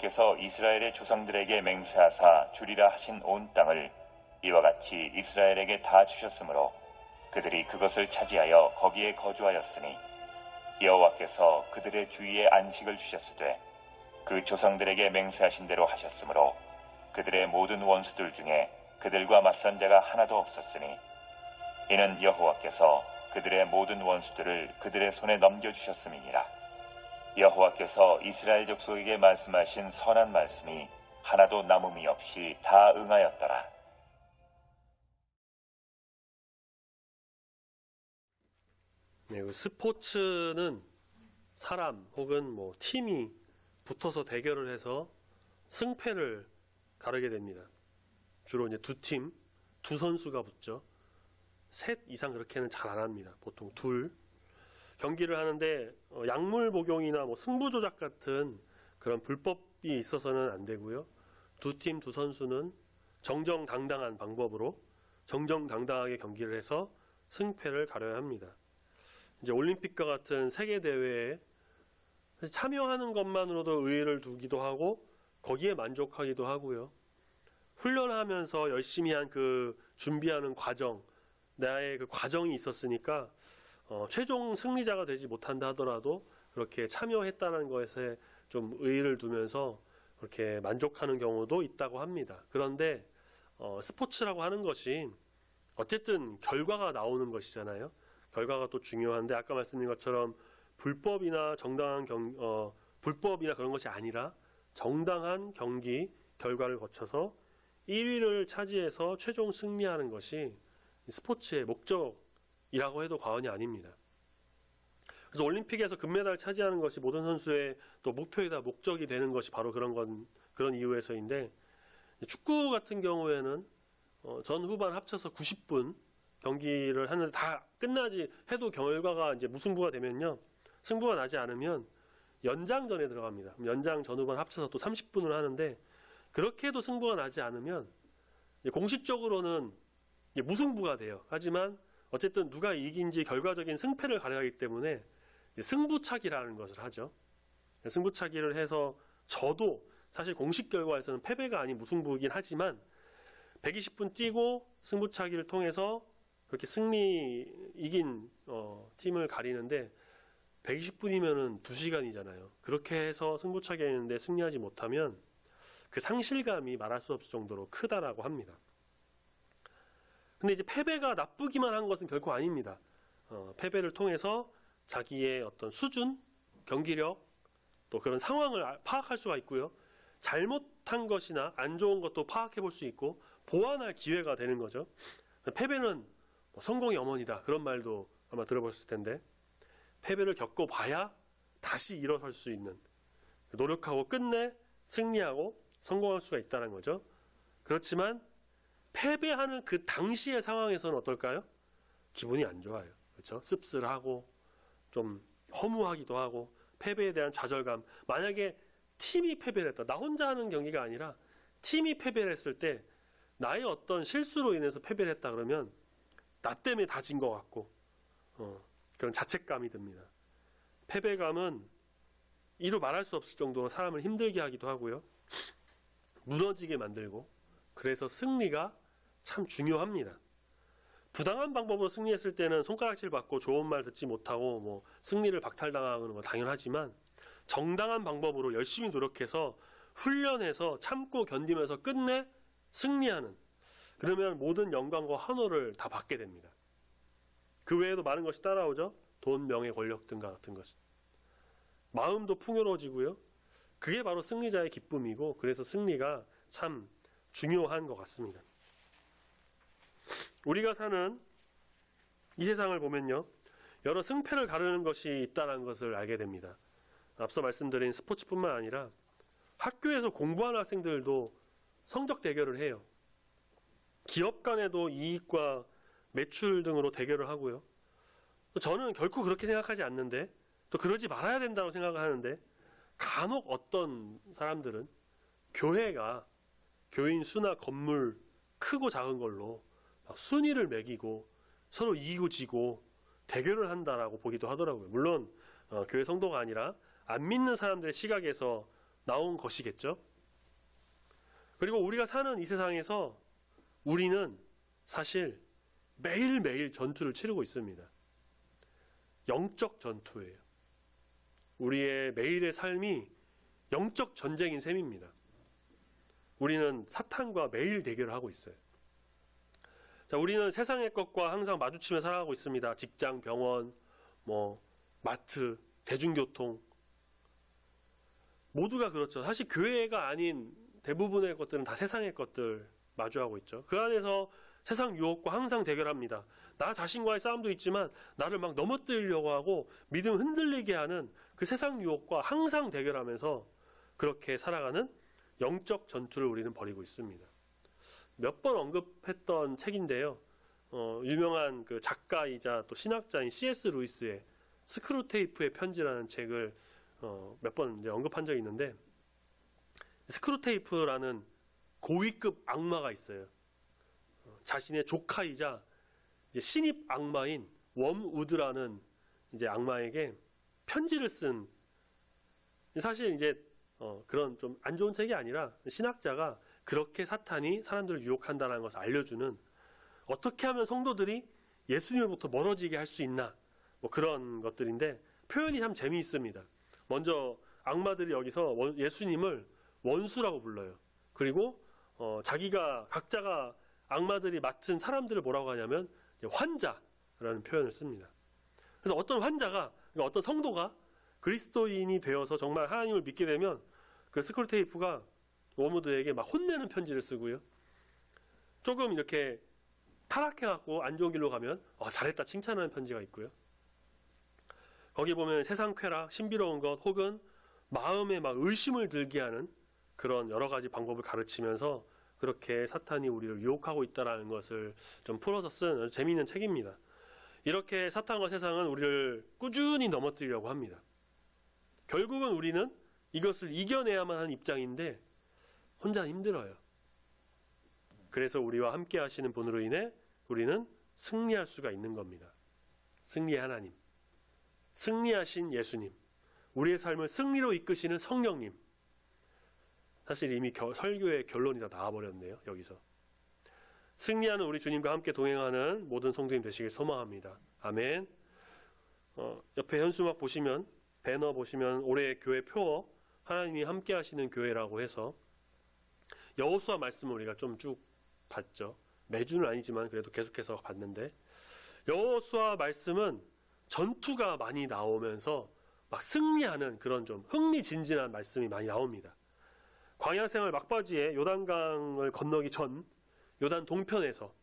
여호와께서 이스라엘의 조상들에게 맹세하사 주리라 하신 온 땅을 이와 같이 이스라엘에게 다 주셨으므로 그들이 그것을 차지하여 거기에 거주하였으니 여호와께서 그들의 주위에 안식을 주셨으되 그 조상들에게 맹세하신 대로 하셨으므로 그들의 모든 원수들 중에 그들과 맞선 자가 하나도 없었으니 이는 여호와께서 그들의 모든 원수들을 그들의 손에 넘겨주셨음이니라. 여호와께서 이스라엘 족속에게 말씀하신 선한 말씀이 하나도 남음이 없이 다 응하였더라. 네, 스포츠는 사람 혹은 뭐 팀이 붙어서 대결을 해서 승패를 가르게 됩니다. 주로 이제 두 팀, 두 선수가 붙죠. 셋 이상 그렇게는 잘 안 합니다. 보통 둘. 경기를 하는데 약물 복용이나 뭐 승부 조작 같은 그런 불법이 있어서는 안 되고요. 두 팀, 두 선수는 정정당당한 방법으로 정정당당하게 경기를 해서 승패를 가려야 합니다. 이제 올림픽과 같은 세계 대회에 참여하는 것만으로도 의의를 두기도 하고 거기에 만족하기도 하고요. 훈련하면서 열심히 한 그 준비하는 과정, 나의 그 과정이 있었으니까 최종 승리자가 되지 못한다 하더라도 그렇게 참여했다는 것에 좀 의의를 두면서 그렇게 만족하는 경우도 있다고 합니다. 그런데 스포츠라고 하는 것이 어쨌든 결과가 나오는 것이잖아요. 결과가 또 중요한데 아까 말씀드린 것처럼 불법이나 불법이나 그런 것이 아니라 정당한 경기 결과를 거쳐서 1위를 차지해서 최종 승리하는 것이 스포츠의 목적이라고 해도 과언이 아닙니다. 그래서 올림픽에서 금메달을 차지하는 것이 모든 선수의 또 목표이다 목적이 되는 것이 바로 그런 이유에서인데, 축구 같은 경우에는 전 후반 합쳐서 90분 경기를 하는데 다 끝나지 해도 결과가 이제 무승부가 되면요, 승부가 나지 않으면 연장전에 들어갑니다. 연장 전 후반 합쳐서 또 30분을 하는데 그렇게 해도 승부가 나지 않으면 공식적으로는 무승부가 돼요. 하지만 어쨌든 누가 이긴지 결과적인 승패를 가려하기 때문에 승부차기라는 것을 하죠. 승부차기를 해서 저도 사실 공식 결과에서는 패배가 아닌 무승부이긴 하지만 120분 뛰고 승부차기를 통해서 그렇게 이긴 팀을 가리는데 120분이면은 2시간이잖아요. 그렇게 해서 승부차기 했는데 승리하지 못하면 그 상실감이 말할 수 없을 정도로 크다라고 합니다. 근데 이제 패배가 나쁘기만 한 것은 결코 아닙니다. 패배를 통해서 자기의 어떤 수준, 경기력, 또 그런 상황을 파악할 수가 있고요. 잘못한 것이나 안 좋은 것도 파악해 볼 수 있고 보완할 기회가 되는 거죠. 패배는 성공의 어머니다, 그런 말도 아마 들어보셨을 텐데, 패배를 겪어봐야 다시 일어설 수 있는, 노력하고 끝내 승리하고 성공할 수가 있다는 거죠. 그렇지만 패배하는 그 당시의 상황에서는 어떨까요? 기분이 안 좋아요. 그렇죠? 씁쓸하고 좀 허무하기도 하고 패배에 대한 좌절감. 만약에 팀이 패배를 했다, 나 혼자 하는 경기가 아니라 팀이 패배를 했을 때 나의 어떤 실수로 인해서 패배를 했다 그러면 나 때문에 다 진 것 같고 그런 자책감이 듭니다. 패배감은 이루 말할 수 없을 정도로 사람을 힘들게 하기도 하고요, 무너지게 만들고, 그래서 승리가 참 중요합니다. 부당한 방법으로 승리했을 때는 손가락질 받고 좋은 말 듣지 못하고 승리를 박탈당하는 건 당연하지만, 정당한 방법으로 열심히 노력해서 훈련해서 참고 견디면서 끝내 승리하는, 그러면 모든 영광과 환호를 다 받게 됩니다. 그 외에도 많은 것이 따라오죠. 돈, 명예, 권력 등 같은 것. 마음도 풍요로워지고요. 그게 바로 승리자의 기쁨이고, 그래서 승리가 참 중요한 것 같습니다. 우리가 사는 이 세상을 보면요, 여러 승패를 가르는 것이 있다는 것을 알게 됩니다. 앞서 말씀드린 스포츠뿐만 아니라 학교에서 공부하는 학생들도 성적 대결을 해요. 기업 간에도 이익과 매출 등으로 대결을 하고요. 저는 결코 그렇게 생각하지 않는데, 또 그러지 말아야 된다고 생각하는데, 간혹 어떤 사람들은 교회가 교인 수나 건물 크고 작은 걸로 막 순위를 매기고 서로 이기고 지고 대결을 한다라고 보기도 하더라고요. 물론 교회 성도가 아니라 안 믿는 사람들의 시각에서 나온 것이겠죠. 그리고 우리가 사는 이 세상에서 우리는 사실 매일매일 전투를 치르고 있습니다. 영적 전투예요. 우리의 매일의 삶이 영적 전쟁인 셈입니다. 우리는 사탄과 매일 대결을 하고 있어요. 자, 우리는 세상의 것과 항상 마주치며 살아가고 있습니다. 직장, 병원, 마트, 대중교통. 모두가 그렇죠. 사실 교회가 아닌 대부분의 것들은 다 세상의 것들 마주하고 있죠. 그 안에서 세상 유혹과 항상 대결합니다. 나 자신과의 싸움도 있지만 나를 막 넘어뜨리려고 하고 믿음 흔들리게 하는 그 세상 유혹과 항상 대결하면서 그렇게 살아가는 영적 전투를 우리는 벌이고 있습니다. 몇 번 언급했던 책인데요. 유명한 그 작가이자 또 신학자인 C.S. 루이스의 스크루테이프의 편지라는 책을 몇 번 이제 언급한 적이 있는데, 스크루테이프라는 고위급 악마가 있어요. 자신의 조카이자 이제 신입 악마인 웜우드라는 이제 악마에게 편지를 쓴, 사실 이제 그런 좀 안 좋은 책이 아니라 신학자가 그렇게 사탄이 사람들을 유혹한다는 것을 알려주는, 어떻게 하면 성도들이 예수님으로부터 멀어지게 할 수 있나, 그런 것들인데 표현이 참 재미있습니다. 먼저 악마들이 여기서 예수님을 원수라고 불러요. 그리고 각자가 악마들이 맡은 사람들을 뭐라고 하냐면 환자라는 표현을 씁니다. 그래서 어떤 환자가, 그러니까 어떤 성도가 그리스도인이 되어서 정말 하나님을 믿게 되면 그 스크루테이프가 워무드에게 막 혼내는 편지를 쓰고요. 조금 이렇게 타락해갖고 안 좋은 길로 가면 잘했다 칭찬하는 편지가 있고요. 거기 보면 세상 쾌락, 신비로운 것, 혹은 마음에 막 의심을 들게 하는 그런 여러 가지 방법을 가르치면서 그렇게 사탄이 우리를 유혹하고 있다는 것을 좀 풀어서 쓴 재미있는 책입니다. 이렇게 사탄과 세상은 우리를 꾸준히 넘어뜨리려고 합니다. 결국은 우리는 이것을 이겨내야만 하는 입장인데 혼자 힘들어요. 그래서 우리와 함께 하시는 분으로 인해 우리는 승리할 수가 있는 겁니다. 승리의 하나님, 승리하신 예수님, 우리의 삶을 승리로 이끄시는 성령님. 사실 이미 설교의 결론이 다 나와버렸네요. 여기서 승리하는 우리 주님과 함께 동행하는 모든 성도님 되시길 소망합니다. 아멘. 옆에 현수막 보시면, 배너 보시면 올해 교회 표 하나님이 함께 하시는 교회라고 해서 여호수아 말씀을 우리가 좀 쭉 봤죠. 매주는 아니지만 그래도 계속해서 봤는데, 여호수아 말씀은 전투가 많이 나오면서 막 승리하는 그런 좀 흥미진진한 말씀이 많이 나옵니다. 광야 생활 막바지에 요단강을 건너기 전 요단 동편에서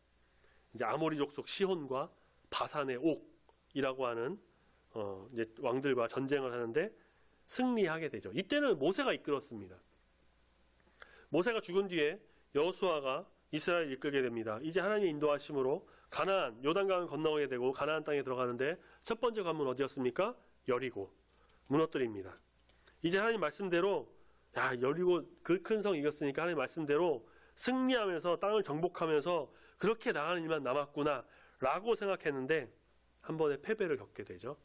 이제 아모리 족속 시혼과 바산의 옥이라고 하는 이제 왕들과 전쟁을 하는데 승리하게 되죠. 이때는 모세가 이끌었습니다. 모세가 죽은 뒤에 여호수아가 이스라엘을 이끌게 됩니다. 이제 하나님의 인도하심으로 가나안, 요단강을 건너게 되고 가나안 땅에 들어가는데 첫 번째 관문 어디였습니까? 여리고. 무너뜨립니다. 이제 하나님 말씀대로 여리고 그 큰 성 이겼으니까 하나님 말씀대로 승리하면서 땅을 정복하면서 그렇게 나가는 일만 남았구나 라고 생각했는데 한 번의 패배를 겪게 되죠.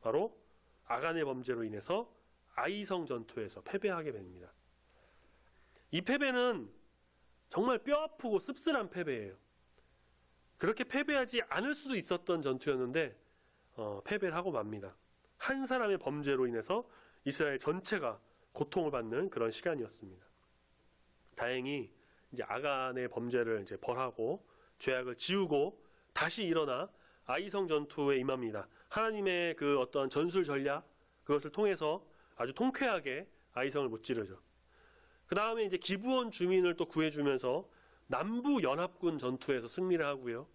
바로 아간의 범죄로 인해서 아이성 전투에서 패배하게 됩니다. 이 패배는 정말 뼈아프고 씁쓸한 패배예요. 그렇게 패배하지 않을 수도 있었던 전투였는데 패배를 하고 맙니다. 한 사람의 범죄로 인해서 이스라엘 전체가 고통을 받는 그런 시간이었습니다. 다행히 이제 아간의 범죄를 이제 벌하고 죄악을 지우고 다시 일어나 아이성 전투에 임합니다. 하나님의 그 어떤 전술 전략, 그것을 통해서 아주 통쾌하게 아이성을 무찌르죠. 그 다음에 이제 기브온 주민을 또 구해주면서 남부 연합군 전투에서 승리를 하고요.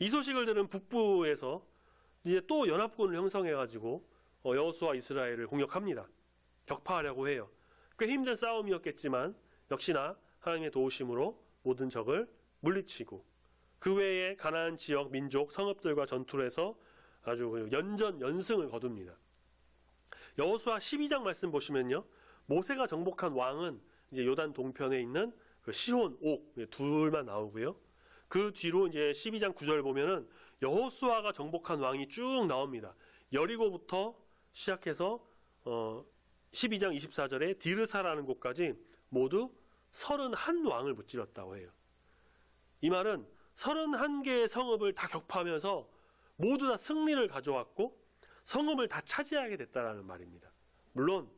이 소식을 들은 북부에서 이제 또 연합군을 형성해가지고 여호수아 이스라엘을 공격합니다. 격파하려고 해요. 꽤 힘든 싸움이었겠지만 역시나 하나님의 도우심으로 모든 적을 물리치고 그 외에 가나안 지역 민족 성읍들과 전투를 해서 아주 연승을 거둡니다. 여호수아 12장 말씀 보시면요, 모세가 정복한 왕은 이제 요단 동편에 있는 그 시혼, 옥 둘만 나오고요. 그 뒤로 이제 12장 9절 보면은 여호수아가 정복한 왕이 쭉 나옵니다. 여리고부터 시작해서 12장 24절에 디르사라는 곳까지 모두 31왕을 무찌렀다고 해요. 이 말은 31개의 성읍을 다 격파하면서 모두 다 승리를 가져왔고 성읍을 다 차지하게 됐다는 말입니다. 물론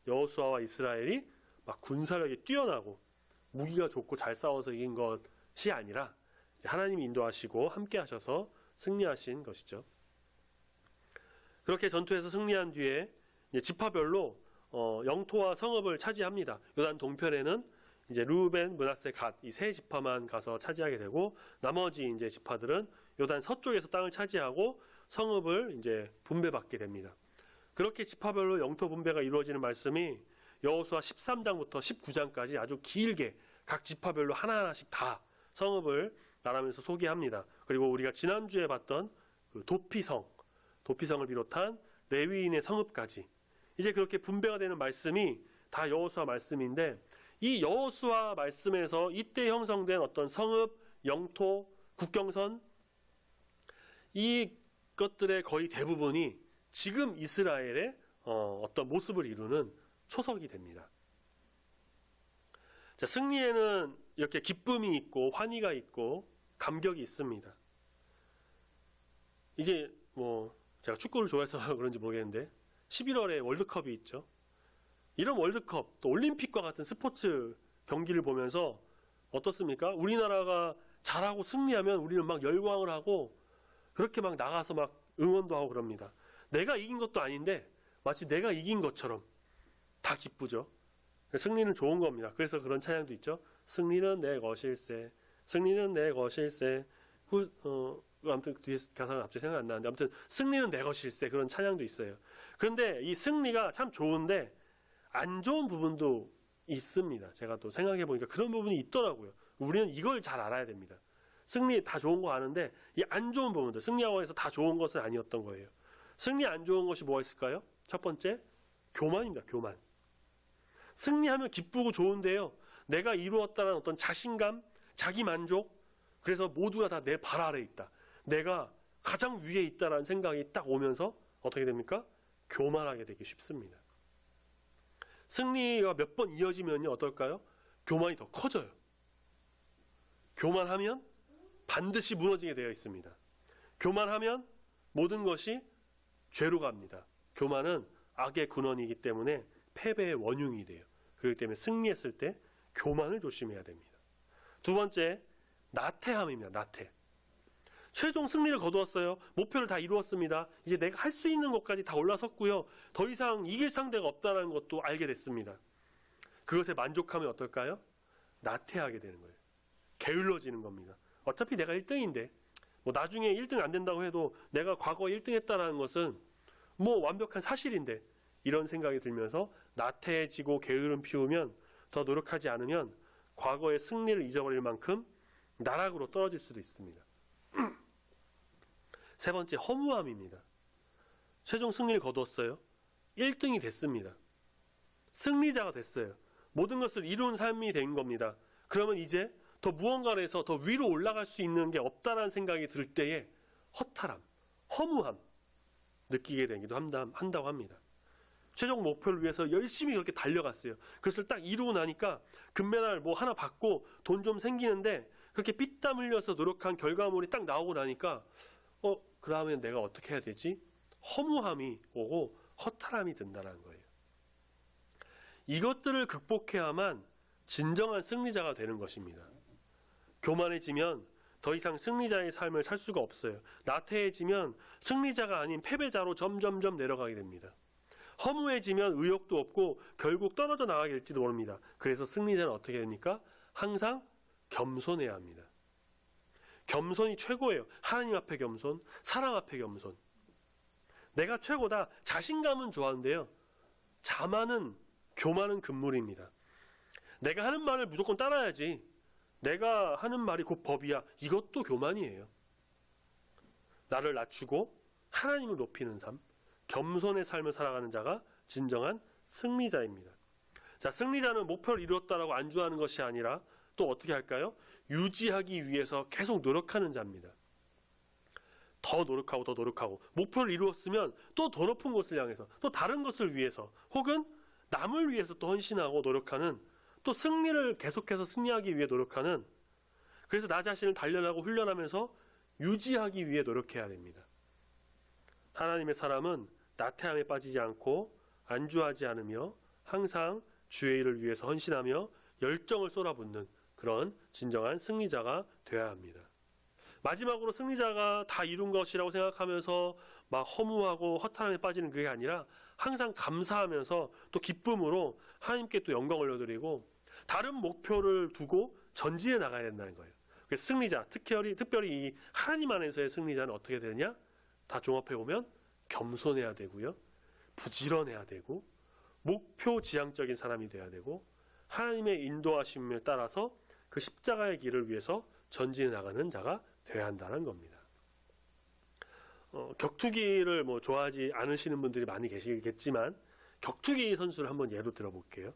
여호수아와 이스라엘이 막 군사력이 뛰어나고 무기가 좋고 잘 싸워서 이긴 것이 아니라 하나님이 인도하시고 함께 하셔서 승리하신 것이죠. 그렇게 전투에서 승리한 뒤에 지파별로 영토와 성읍을 차지합니다. 요단 동편에는 이제 루벤, 므낫세, 갓 이 세 지파만 가서 차지하게 되고 나머지 이제 지파들은 요단 서쪽에서 땅을 차지하고 성읍을 이제 분배받게 됩니다. 그렇게 지파별로 영토 분배가 이루어지는 말씀이 여호수아 13장부터 19장까지 아주 길게 각 지파별로 하나하나씩 다 성읍을 말하면서 소개합니다. 그리고 우리가 지난주에 봤던 그 도피성을 비롯한 레위인의 성읍까지 이제 그렇게 분배가 되는 말씀이 다 여호수아 말씀인데 이 여호수아 말씀에서 이때 형성된 어떤 성읍, 영토, 국경선 이 것들의 거의 대부분이 지금 이스라엘의 어떤 모습을 이루는 초석이 됩니다. 자, 승리에는 이렇게 기쁨이 있고 환희가 있고 감격이 있습니다. 이제 제가 축구를 좋아해서 그런지 모르겠는데 11월에 월드컵이 있죠. 이런 월드컵 또 올림픽과 같은 스포츠 경기를 보면서 어떻습니까? 우리나라가 잘하고 승리하면 우리는 막 열광을 하고 그렇게 막 나가서 막 응원도 하고 그럽니다. 내가 이긴 것도 아닌데 마치 내가 이긴 것처럼 다 기쁘죠. 승리는 좋은 겁니다. 그래서 그런 찬양도 있죠. 승리는 내 것일세. 승리는 내 것일세. 아무튼 뒤에 가사가 갑자기 생각 안 나는데 아무튼 승리는 내 것일세. 그런 찬양도 있어요. 그런데 이 승리가 참 좋은데 안 좋은 부분도 있습니다. 제가 또 생각해 보니까 그런 부분이 있더라고요. 우리는 이걸 잘 알아야 됩니다. 승리 다 좋은 거 아는데 이 안 좋은 부분들, 승리하고 해서 다 좋은 것은 아니었던 거예요. 승리 안 좋은 것이 뭐가 있을까요? 첫 번째, 교만입니다. 교만. 승리하면 기쁘고 좋은데요. 내가 이루었다는 어떤 자신감, 자기 만족, 그래서 모두가 다 내 발 아래에 있다. 내가 가장 위에 있다라는 생각이 딱 오면서 어떻게 됩니까? 교만하게 되기 쉽습니다. 승리가 몇 번 이어지면요 어떨까요? 교만이 더 커져요. 교만하면 반드시 무너지게 되어 있습니다. 교만하면 모든 것이 죄로 갑니다. 교만은 악의 근원이기 때문에 패배의 원흉이 돼요. 그렇기 때문에 승리했을 때 교만을 조심해야 됩니다. 두 번째, 나태함입니다. 나태. 최종 승리를 거두었어요. 목표를 다 이루었습니다. 이제 내가 할 수 있는 것까지 다 올라섰고요. 더 이상 이길 상대가 없다는 것도 알게 됐습니다. 그것에 만족하면 어떨까요? 나태하게 되는 거예요. 게을러지는 겁니다. 어차피 내가 1등인데 나중에 1등 안 된다고 해도 내가 과거에 1등 했다는 것은 완벽한 사실인데 이런 생각이 들면서 나태해지고 게으름 피우면 더 노력하지 않으면 과거의 승리를 잊어버릴 만큼 나락으로 떨어질 수도 있습니다. 세 번째, 허무함입니다. 최종 승리를 거두었어요. 1등이 됐습니다. 승리자가 됐어요. 모든 것을 이룬 삶이 된 겁니다. 그러면 이제 더 무언가를 해서 더 위로 올라갈 수 있는 게 없다는 생각이 들 때에 허탈함, 허무함 느끼게 되기도 한다고 합니다. 최종 목표를 위해서 열심히 그렇게 달려갔어요. 그것을 딱 이루고 나니까 금메달 하나 받고 돈 좀 생기는데 그렇게 피땀 흘려서 노력한 결과물이 딱 나오고 나니까 그러면 내가 어떻게 해야 되지? 허무함이 오고 허탈함이 든다는 거예요. 이것들을 극복해야만 진정한 승리자가 되는 것입니다. 교만해지면 더 이상 승리자의 삶을 살 수가 없어요. 나태해지면 승리자가 아닌 패배자로 점점점 내려가게 됩니다. 허무해지면 의욕도 없고 결국 떨어져 나가게 될지도 모릅니다. 그래서 승리자는 어떻게 됩니까? 항상 겸손해야 합니다. 겸손이 최고예요. 하나님 앞에 겸손, 사람 앞에 겸손. 내가 최고다. 자신감은 좋아하는데요. 자만은, 교만은 금물입니다. 내가 하는 말을 무조건 따라야지. 내가 하는 말이 곧 법이야. 이것도 교만이에요. 나를 낮추고 하나님을 높이는 삶, 겸손의 삶을 살아가는 자가 진정한 승리자입니다. 자, 승리자는 목표를 이루었다라고 안주하는 것이 아니라 또 어떻게 할까요? 유지하기 위해서 계속 노력하는 자입니다. 더 노력하고 더 노력하고 목표를 이루었으면 또 더 높은 곳을 향해서 또 다른 것을 위해서 혹은 남을 위해서 또 헌신하고 노력하는, 또 승리를 계속해서 승리하기 위해 노력하는, 그래서 나 자신을 단련하고 훈련하면서 유지하기 위해 노력해야 됩니다. 하나님의 사람은 나태함에 빠지지 않고 안주하지 않으며 항상 주의 일을 위해서 헌신하며 열정을 쏟아붓는 그런 진정한 승리자가 되어야 합니다. 마지막으로 승리자가 다 이룬 것이라고 생각하면서 막 허무하고 허탈함에 빠지는 그게 아니라 항상 감사하면서 또 기쁨으로 하나님께 또 영광을 올려드리고 다른 목표를 두고 전진해 나가야 된다는 거예요. 그래서 승리자, 특별히 이 하나님 안에서의 승리자는 어떻게 되느냐? 다 종합해보면 겸손해야 되고요, 부지런해야 되고, 목표 지향적인 사람이 돼야 되고, 하나님의 인도하심을 따라서 그 십자가의 길을 위해서 전진해 나가는 자가 되어야 한다는 겁니다. 격투기를 뭐 좋아하지 않으시는 분들이 많이 계시겠지만 격투기 선수를 한번 예로 들어볼게요.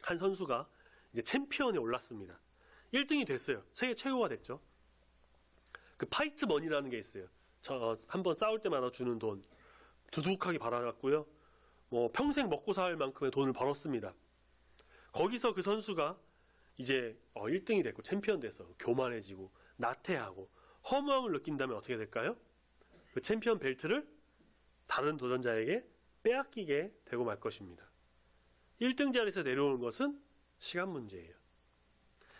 한 선수가 이제 챔피언에 올랐습니다. 1등이 됐어요. 세계 최고가 됐죠. 그 파이트 머니라는 게 있어요. 한번 싸울 때마다 주는 돈 두둑하게 받아갔고요. 뭐 평생 먹고 살 만큼의 돈을 벌었습니다. 거기서 그 선수가 이제 1등이 됐고 챔피언 돼서 교만해지고 나태하고 허무함을 느낀다면 어떻게 될까요? 그 챔피언 벨트를 다른 도전자에게 빼앗기게 되고 말 것입니다. 1등 자리에서 내려오는 것은 시간 문제예요.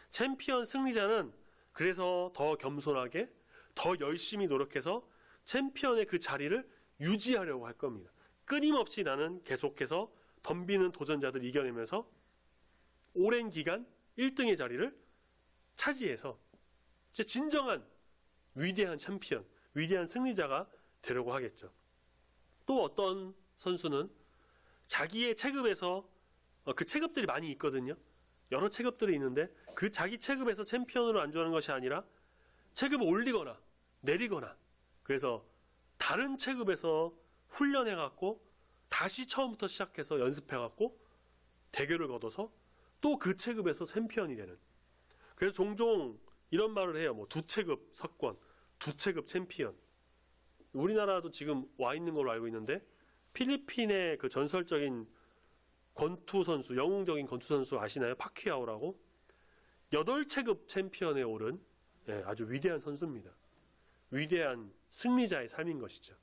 챔피언 승리자는 그래서 더 겸손하게 더 열심히 노력해서 챔피언의 그 자리를 유지하려고 할 겁니다. 끊임없이 나는 계속해서 덤비는 도전자들 이겨내면서 오랜 기간 1등의 자리를 차지해서 진정한 위대한 챔피언, 위대한 승리자가 되려고 하겠죠. 또 어떤 선수는 자기의 체급에서 그 체급들이 많이 있거든요. 여러 체급들이 있는데 그 자기 체급에서 챔피언으로 안주하는 것이 아니라 체급을 올리거나 내리거나, 그래서 다른 체급에서 훈련해갖고 다시 처음부터 시작해서 연습해갖고 대결을 거둬서 또 그 체급에서 챔피언이 되는, 그래서 종종 이런 말을 해요. 뭐 두 체급 석권, 두 체급 챔피언. 우리나라도 지금 와 있는 걸로 알고 있는데 필리핀의 그 전설적인 권투 선수, 영웅적인 권투 선수 아시나요? 파키아오라고 8체급 챔피언에 오른 아주 위대한 선수입니다. 위대한 승리자의 삶인 것이죠.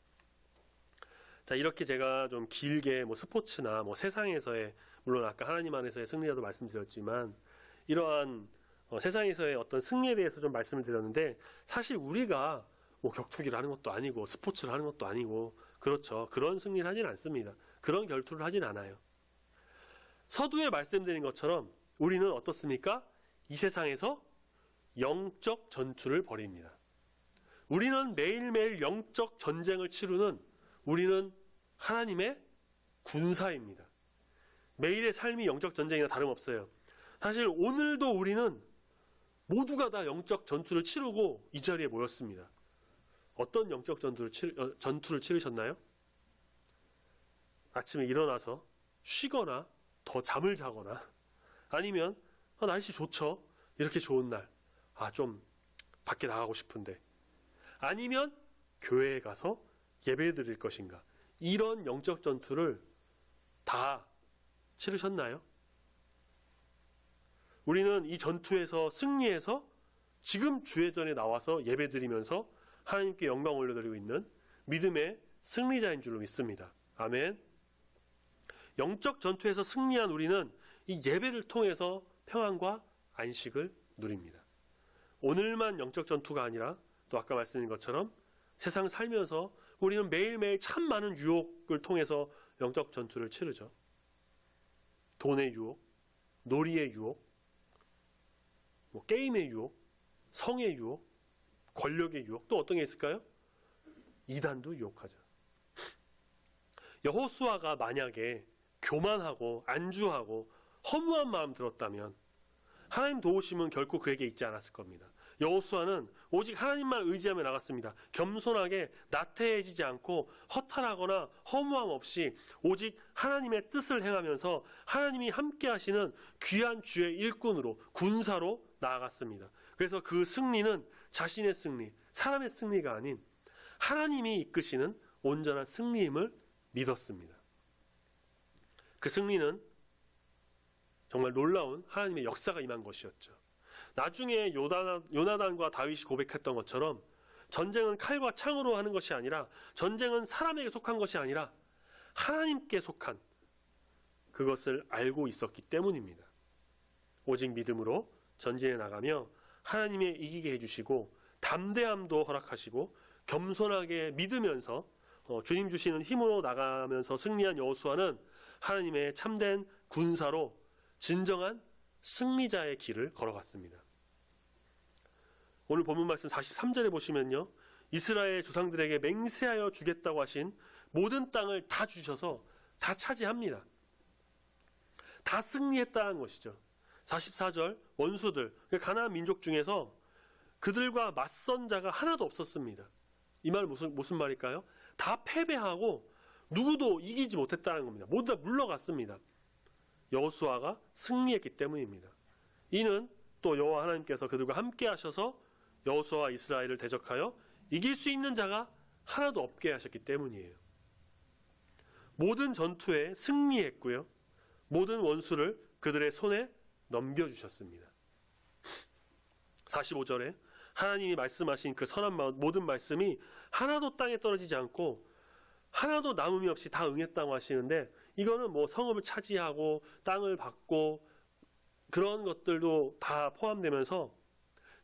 자, 이렇게 제가 좀 길게 뭐 스포츠나 뭐 세상에서의, 물론 아까 하나님 안에서의 승리자도 말씀드렸지만 이러한 세상에서의 어떤 승리에 대해서 좀 말씀을 드렸는데, 사실 우리가 뭐 격투기를 하는 것도 아니고 스포츠를 하는 것도 아니고, 그렇죠, 그런 승리를 하진 않습니다. 그런 결투를 하진 않아요. 서두에 말씀드린 것처럼 우리는 어떻습니까? 이 세상에서 영적 전투를 벌입니다. 우리는 매일매일 영적 전쟁을 치르는, 우리는 하나님의 군사입니다. 매일의 삶이 영적 전쟁이나 다름없어요. 사실 오늘도 우리는 모두가 다 영적 전투를 치르고 이 자리에 모였습니다. 어떤 영적 전투를 치르셨나요? 아침에 일어나서 쉬거나 더 잠을 자거나, 아니면 날씨 좋죠, 이렇게 좋은 날 좀 밖에 나가고 싶은데, 아니면 교회에 가서 예배 드릴 것인가, 이런 영적 전투를 다 치르셨나요? 우리는 이 전투에서 승리해서 지금 주회전에 나와서 예배 드리면서 하나님께 영광 올려드리고 있는 믿음의 승리자인 줄로 믿습니다. 아멘. 영적 전투에서 승리한 우리는 이 예배를 통해서 평안과 안식을 누립니다. 오늘만 영적 전투가 아니라 또 아까 말씀드린 것처럼 세상 살면서 우리는 매일매일 참 많은 유혹을 통해서 영적 전투를 치르죠. 돈의 유혹, 놀이의 유혹, 뭐 게임의 유혹, 성의 유혹, 권력의 유혹, 또 어떤 게 있을까요? 이단도 유혹하죠. 여호수아가 만약에 교만하고 안주하고 허무한 마음 들었다면 하나님 도우심은 결코 그에게 있지 않았을 겁니다. 여호수아는 오직 하나님만 의지하며 나갔습니다. 겸손하게 나태해지지 않고 허탈하거나 허무함 없이 오직 하나님의 뜻을 행하면서 하나님이 함께 하시는 귀한 주의 일꾼으로, 군사로 나아갔습니다. 그래서 그 승리는 자신의 승리, 사람의 승리가 아닌 하나님이 이끄시는 온전한 승리임을 믿었습니다. 그 승리는 정말 놀라운 하나님의 역사가 임한 것이었죠. 나중에 요나단과 다윗이 고백했던 것처럼 전쟁은 칼과 창으로 하는 것이 아니라, 전쟁은 사람에게 속한 것이 아니라 하나님께 속한, 그것을 알고 있었기 때문입니다. 오직 믿음으로 전진해 나가며 하나님의 이기게 해주시고 담대함도 허락하시고 겸손하게 믿으면서 주님 주시는 힘으로 나가면서 승리한 여호수아는 하나님의 참된 군사로 진정한 승리자의 길을 걸어갔습니다. 오늘 본문 말씀 43절에 보시면요, 이스라엘 조상들에게 맹세하여 주겠다고 하신 모든 땅을 다 주셔서 다 차지합니다. 다 승리했다는 것이죠. 44절, 원수들, 가나안 민족 중에서 그들과 맞선 자가 하나도 없었습니다. 이 말 무슨 말일까요? 다 패배하고 누구도 이기지 못했다는 겁니다. 모두 다 물러갔습니다. 여호수아가 승리했기 때문입니다. 이는 또 여호와 하나님께서 그들과 함께 하셔서 여호수아와 이스라엘을 대적하여 이길 수 있는 자가 하나도 없게 하셨기 때문이에요. 모든 전투에 승리했고요, 모든 원수를 그들의 손에 넘겨주셨습니다. 45절에 하나님이 말씀하신 그 선한 모든 말씀이 하나도 땅에 떨어지지 않고 하나도 남음이 없이 다 응했다고 하시는데, 이거는 뭐 성읍을 차지하고 땅을 받고 그런 것들도 다 포함되면서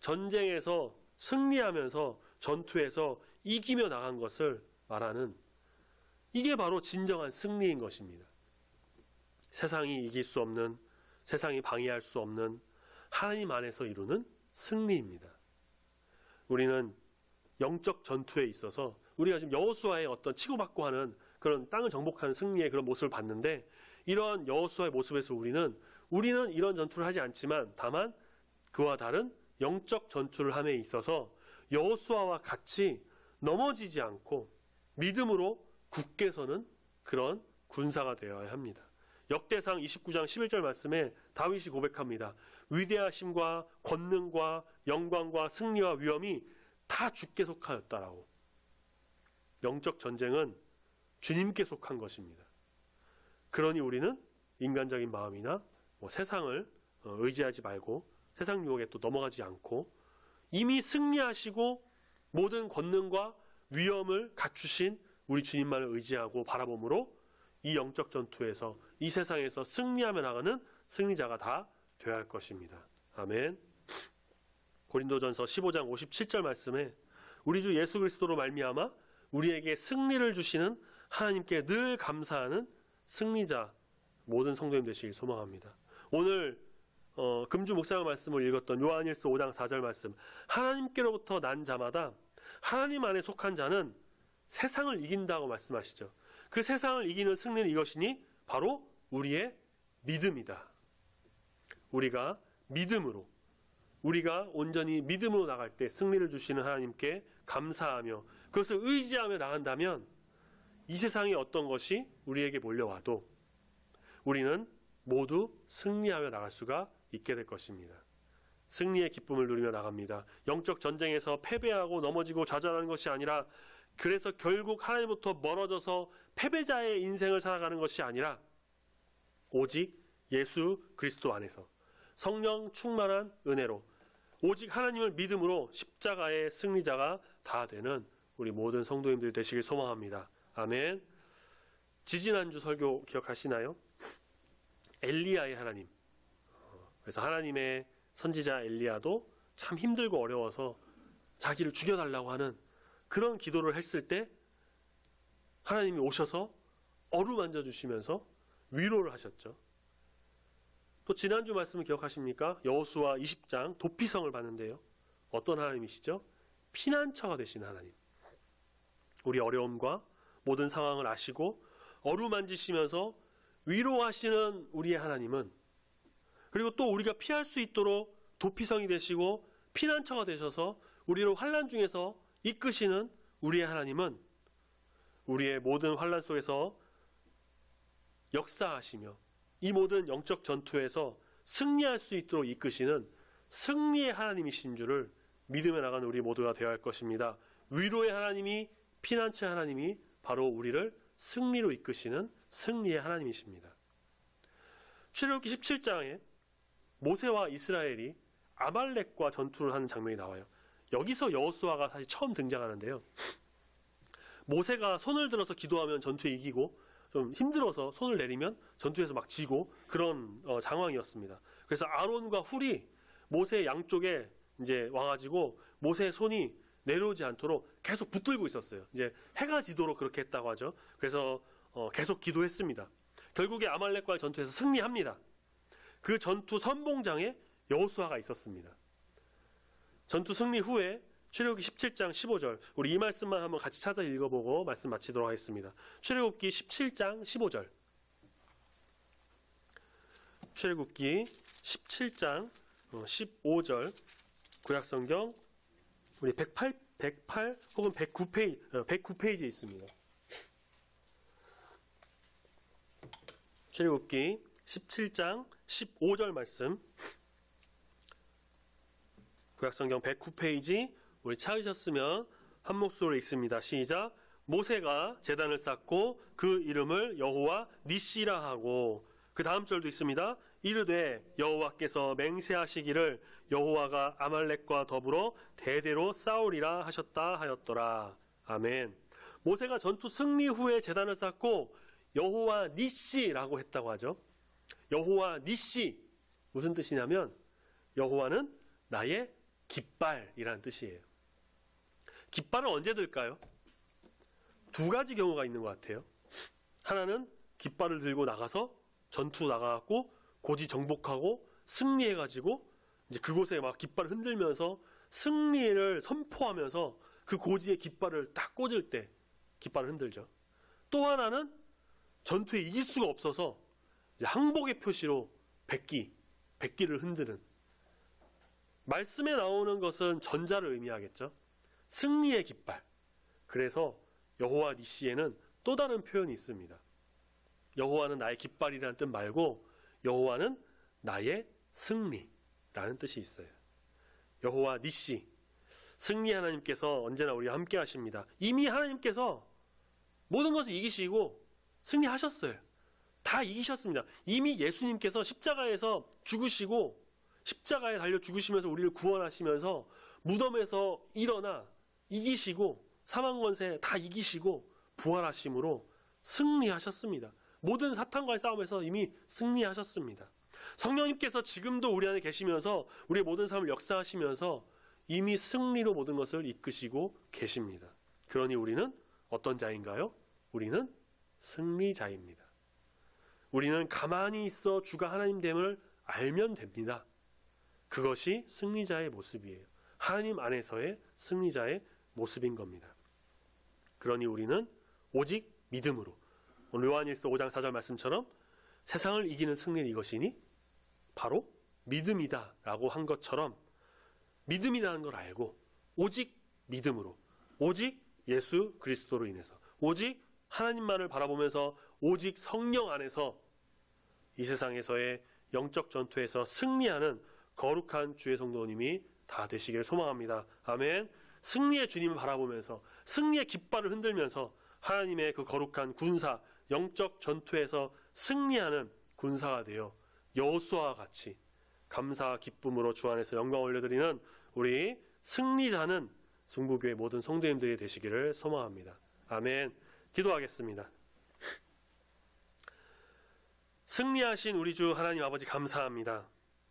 전쟁에서 승리하면서 전투에서 이기며 나간 것을 말하는, 이게 바로 진정한 승리인 것입니다. 세상이 이길 수 없는, 세상이 방해할 수 없는 하나님 안에서 이루는 승리입니다. 우리는 영적 전투에 있어서 우리가 지금 여호수아의 어떤 치고받고 하는 그런 땅을 정복하는 승리의 그런 모습을 봤는데, 이러한 여호수아의 모습에서 우리는 이런 전투를 하지 않지만 다만 그와 다른 영적 전투를 함에 있어서 여호수아와 같이 넘어지지 않고 믿음으로 굳게 서는 그런 군사가 되어야 합니다. 역대상 29장 11절 말씀에 다윗이 고백합니다. 위대하심과 권능과 영광과 승리와 위엄이 다 주께 속하였다라고. 영적 전쟁은 주님께 속한 것입니다. 그러니 우리는 인간적인 마음이나 세상을 의지하지 말고 세상 유혹에 또 넘어가지 않고 이미 승리하시고 모든 권능과 위엄을 갖추신 우리 주님만을 의지하고 바라봄으로 이 영적 전투에서 이 세상에서 승리하며 나가는 승리자가 다 되어야 할 것입니다. 아멘. 고린도전서 15장 57절 말씀에 우리 주 예수 그리스도로 말미암아 우리에게 승리를 주시는 하나님께 늘 감사하는 승리자 모든 성도님 되시길 소망합니다. 오늘 금주 묵상 말씀을 읽었던 요한일서 5장 4절 말씀, 하나님께로부터 난 자마다 하나님 안에 속한 자는 세상을 이긴다고 말씀하시죠. 그 세상을 이기는 승리는 이것이니 바로 우리의 믿음이다. 우리가 믿음으로, 우리가 온전히 믿음으로 나갈 때 승리를 주시는 하나님께 감사하며 그것을 의지하며 나간다면 이 세상의 어떤 것이 우리에게 몰려와도 우리는 모두 승리하며 나갈 수가 있게 될 것입니다. 승리의 기쁨을 누리며 나갑니다. 영적 전쟁에서 패배하고 넘어지고 좌절하는 것이 아니라, 그래서 결국 하나님부터 멀어져서 패배자의 인생을 살아가는 것이 아니라 오직 예수 그리스도 안에서 성령 충만한 은혜로 오직 하나님을 믿음으로 십자가의 승리자가 다 되는 우리 모든 성도님들이 되시길 소망합니다. 아멘. 지지난주 설교 기억하시나요? 엘리야의 하나님. 그래서 하나님의 선지자 엘리야도 참 힘들고 어려워서 자기를 죽여달라고 하는 그런 기도를 했을 때 하나님이 오셔서 어루만져 주시면서 위로를 하셨죠. 또 지난주 말씀을 기억하십니까? 여호수아 20장 도피성을 봤는데요. 어떤 하나님이시죠? 피난처가 되신 하나님. 우리 어려움과 모든 상황을 아시고 어루만지시면서 위로하시는 우리의 하나님은, 그리고 또 우리가 피할 수 있도록 도피성이 되시고 피난처가 되셔서 우리를 환난 중에서 이끄시는 우리의 하나님은 우리의 모든 환난 속에서 역사하시며 이 모든 영적 전투에서 승리할 수 있도록 이끄시는 승리의 하나님이신 줄을 믿으며 나가는 우리 모두가 되어야 할 것입니다. 위로의 하나님이, 피난처의 하나님이 바로 우리를 승리로 이끄시는 승리의 하나님이십니다. 출애굽기 17장에 모세와 이스라엘이 아말렉과 전투를 하는 장면이 나와요. 여기서 여호수아가 사실 처음 등장하는데요. 모세가 손을 들어서 기도하면 전투에 이기고 좀 힘들어서 손을 내리면 전투에서 막 지고 그런 상황이었습니다. 그래서 아론과 훌이 모세의 양쪽에 이제 와가지고 모세의 손이 내려오지 않도록 계속 붙들고 있었어요. 이제 해가 지도록 그렇게 했다고 하죠. 그래서 계속 기도했습니다. 결국에 아말렉과의 전투에서 승리합니다. 그 전투 선봉장에 여호수아가 있었습니다. 전투 승리 후에 출애굽기 17장 15절, 우리 이 말씀만 한번 같이 찾아 읽어보고 말씀 마치도록 하겠습니다. 출애굽기 17장 15절. 출애굽기 17장 15절 구약성경 우리 108 혹은 109페이지에 있습니다. 출애굽기 17장 15절 말씀, 구약성경 109페이지 우리 찾으셨으면 한 목소리로 읽습니다. 시작. 모세가 제단을 쌓고 그 이름을 여호와 니시라 하고, 그 다음 절도 있습니다. 이르되 여호와께서 맹세하시기를 여호와가 아말렉과 더불어 대대로 싸우리라 하셨다 하였더라. 아멘. 모세가 전투 승리 후에 제단을 쌓고 여호와 니시라고 했다고 하죠. 여호와 니시, 무슨 뜻이냐면 여호와는 나의 깃발이라는 뜻이에요. 깃발은 언제 들까요? 두 가지 경우가 있는 것 같아요. 하나는 깃발을 들고 나가서 전투 나가고 고지 정복하고 승리해가지고 이제 그곳에 막 깃발을 흔들면서 승리를 선포하면서 그 고지에 깃발을 딱 꽂을 때 깃발을 흔들죠. 또 하나는 전투에 이길 수가 없어서 이제 항복의 표시로 백기를 흔드는, 말씀에 나오는 것은 전자를 의미하겠죠. 승리의 깃발. 그래서 여호와 니시에는 또 다른 표현이 있습니다. 여호와는 나의 깃발이라는 뜻 말고 여호와는 나의 승리라는 뜻이 있어요. 여호와 니시, 승리 하나님께서 언제나 우리와 함께 하십니다. 이미 하나님께서 모든 것을 이기시고 승리하셨어요. 다 이기셨습니다. 이미 예수님께서 십자가에서 죽으시고 십자가에 달려 죽으시면서 우리를 구원하시면서 무덤에서 일어나 이기시고 사망 권세 다 이기시고 부활하심으로 승리하셨습니다. 모든 사탄과의 싸움에서 이미 승리하셨습니다. 성령님께서 지금도 우리 안에 계시면서 우리의 모든 삶을 역사하시면서 이미 승리로 모든 것을 이끄시고 계십니다. 그러니 우리는 어떤 자인가요? 우리는 승리자입니다. 우리는 가만히 있어 주가 하나님됨을 알면 됩니다. 그것이 승리자의 모습이에요. 하나님 안에서의 승리자의 모습인 겁니다. 그러니 우리는 오직 믿음으로, 오늘 요한일서 5장 4절 말씀처럼 세상을 이기는 승리는 이것이니 바로 믿음이다 라고 한 것처럼 믿음이라는 걸 알고 오직 믿음으로, 오직 예수 그리스도로 인해서, 오직 하나님만을 바라보면서 오직 성령 안에서 이 세상에서의 영적 전투에서 승리하는 거룩한 주의 성도님이 다 되시기를 소망합니다. 아멘. 승리의 주님을 바라보면서 승리의 깃발을 흔들면서 하나님의 그 거룩한 군사, 영적 전투에서 승리하는 군사가 되어 여호수아와 같이 감사와 기쁨으로 주 안에서 영광 올려드리는 우리 승리자는 중부교회 모든 성도님들이 되시기를 소망합니다. 아멘. 기도하겠습니다. 승리하신 우리 주 하나님 아버지 감사합니다.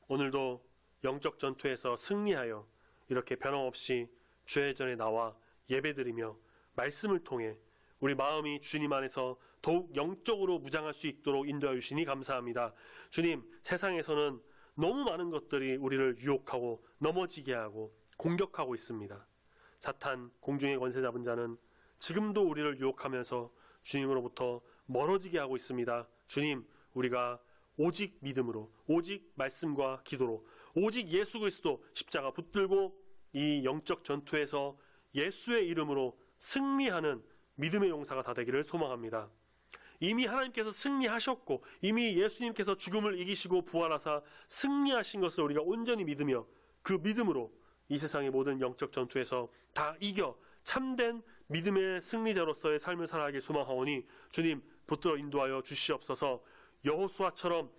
오늘도 영적 전투에서 승리하여 이렇게 변함없이 주의 전에 나와 예배드리며 말씀을 통해 우리 마음이 주님 안에서 더욱 영적으로 무장할 수 있도록 인도하여 주시니 감사합니다. 주님, 세상에서는 너무 많은 것들이 우리를 유혹하고 넘어지게 하고 공격하고 있습니다. 사탄, 공중의 권세 잡은 자는 지금도 우리를 유혹하면서 주님으로부터 멀어지게 하고 있습니다. 주님, 우리가 오직 믿음으로, 오직 말씀과 기도로, 오직 예수 그리스도 십자가 붙들고 이 영적 전투에서 예수의 이름으로 승리하는 믿음의 용사가 다 되기를 소망합니다. 이미 하나님께서 승리하셨고 이미 예수님께서 죽음을 이기시고 부활하사 승리하신 것을 우리가 온전히 믿으며 그 믿음으로 이 세상의 모든 영적 전투에서 다 이겨 참된 믿음의 승리자로서의 삶을 살아가길 소망하오니 주님 붙들어 인도하여 주시옵소서. 여호수아처럼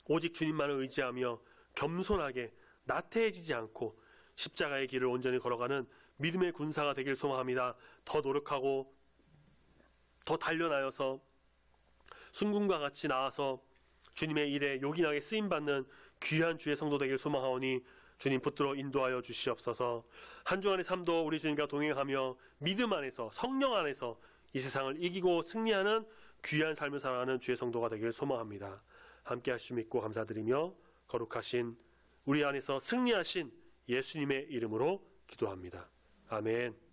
오직 주님만을 의지하며 겸손하게 나태해지지 않고 십자가의 길을 온전히 걸어가는 믿음의 군사가 되길 소망합니다. 더 노력하고 더 단련하여서 순금과 같이 나아서 주님의 일에 요긴하게 쓰임받는 귀한 주의 성도 되길 소망하오니 주님 붙들어 인도하여 주시옵소서. 한 주간의 삶도 우리 주님과 동행하며 믿음 안에서 성령 안에서 이 세상을 이기고 승리하는 귀한 삶을 살아가는 주의 성도가 되길 소망합니다. 함께 하시고 믿고 감사드리며 거룩하신 우리 안에서 승리하신 예수님의 이름으로 기도합니다. 아멘.